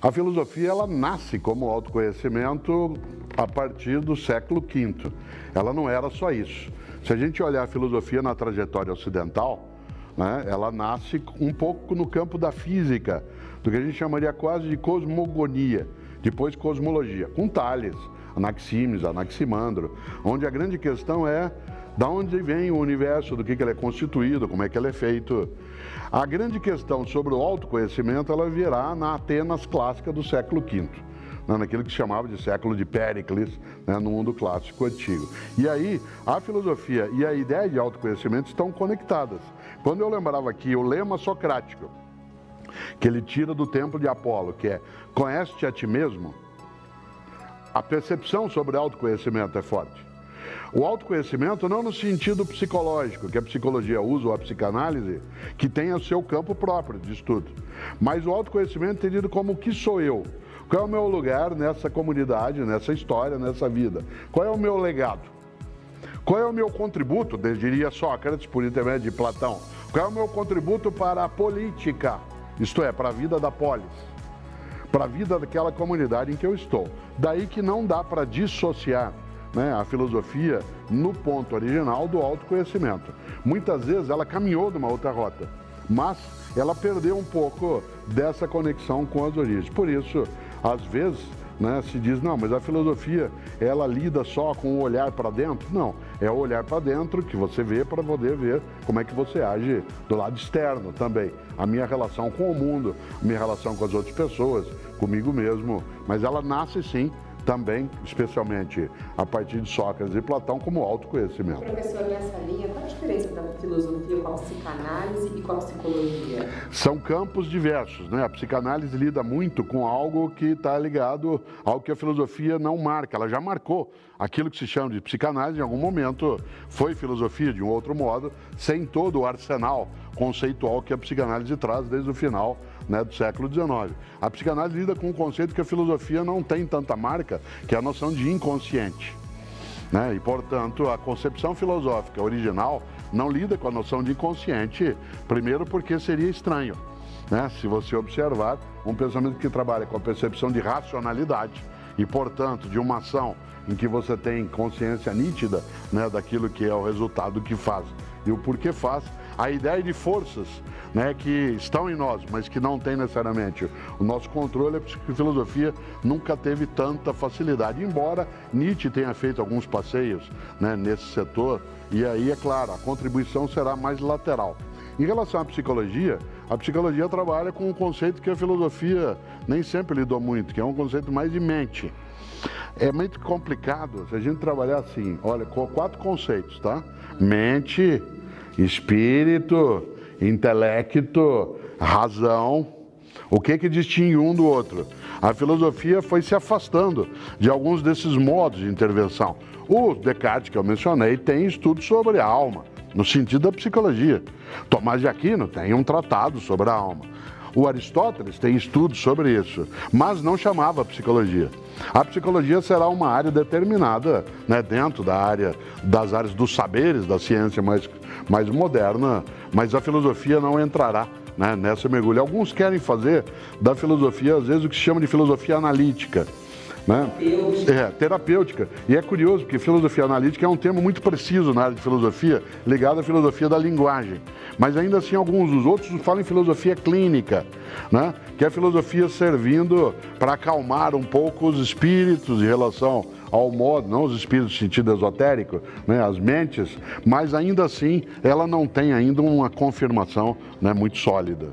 A filosofia, ela nasce como autoconhecimento a partir do século V. Ela não era só isso. Se a gente olhar a filosofia na trajetória ocidental, né, ela nasce um pouco no campo da física, do que a gente chamaria quase de cosmogonia, depois cosmologia, com Tales, Anaximes, Anaximandro, onde a grande questão é da onde vem o universo, do que ele é constituído, como é que ele é feito. A grande questão sobre o autoconhecimento, ela virá na Atenas clássica do século V, né, naquilo que se chamava de século de Péricles, né, no mundo clássico antigo. E aí, a filosofia e a ideia de autoconhecimento estão conectadas. Quando eu lembrava aqui o lema socrático, que ele tira do templo de Apolo, que é conhece-te a ti mesmo, a percepção sobre autoconhecimento é forte. O autoconhecimento não no sentido psicológico, que a psicologia usa, ou a psicanálise, que tem o seu campo próprio de estudo, mas o autoconhecimento entendido como o que sou eu, qual é o meu lugar nessa comunidade, nessa história, nessa vida, qual é o meu legado, qual é o meu contributo, diria Sócrates por intermédio de Platão, qual é o meu contributo para a política, isto é, para a vida da polis, para a vida daquela comunidade em que eu estou. Daí que não dá para dissociar, né, a filosofia no ponto original do autoconhecimento. Muitas vezes ela caminhou numa outra rota, mas ela perdeu um pouco dessa conexão com as origens. Por isso, às vezes, né, se diz, não, mas a filosofia, ela lida só com o olhar para dentro? Não, é o olhar para dentro que você vê para poder ver como é que você age do lado externo também. A minha relação com o mundo, a minha relação com as outras pessoas, comigo mesmo, mas ela nasce sim, também, especialmente a partir de Sócrates e Platão, como autoconhecimento. Professor, nessa linha, qual a diferença da filosofia com a psicanálise e com a psicologia? São campos diversos, né? A psicanálise lida muito com algo que está ligado ao que a filosofia não marca. Ela já marcou aquilo que se chama de psicanálise, em algum momento foi filosofia de um outro modo, sem todo o arsenal conceitual que a psicanálise traz desde o final, né, do século XIX. A psicanálise lida com um conceito que a filosofia não tem tanta marca, que é a noção de inconsciente, né? E, portanto, a concepção filosófica original não lida com a noção de inconsciente, primeiro porque seria estranho, né? Se você observar um pensamento que trabalha com a percepção de racionalidade e, portanto, de uma ação em que você tem consciência nítida, né, daquilo que é o resultado que faz e o porquê faz, a ideia de forças, né, que estão em nós, mas que não tem necessariamente o nosso controle, a filosofia nunca teve tanta facilidade, embora Nietzsche tenha feito alguns passeios, né, nesse setor, e aí, é claro, a contribuição será mais lateral. Em relação à psicologia, a psicologia trabalha com um conceito que a filosofia nem sempre lidou muito, que é um conceito mais de mente. É muito complicado se a gente trabalhar assim, olha, com 4 conceitos, tá? Mente, espírito, intelecto, razão. O que distingue um do outro? A filosofia foi se afastando de alguns desses modos de intervenção. O Descartes, que eu mencionei, tem estudos sobre a alma, no sentido da psicologia. Tomás de Aquino tem um tratado sobre a alma. O Aristóteles tem estudos sobre isso, mas não chamava psicologia. A psicologia será uma área determinada, né, dentro das áreas dos saberes, da ciência mais moderna, mas a filosofia não entrará, né, nessa mergulho. Alguns querem fazer da filosofia, às vezes, o que se chama de filosofia analítica, né? Terapêutica. E é curioso, porque filosofia analítica é um termo muito preciso na área de filosofia, ligado à filosofia da linguagem. Mas ainda assim, alguns dos outros falam em filosofia clínica, né? Que é a filosofia servindo para acalmar um pouco os espíritos em relação ao modo, não os espíritos no sentido esotérico, né, as mentes, mas ainda assim ela não tem ainda uma confirmação, né, muito sólida.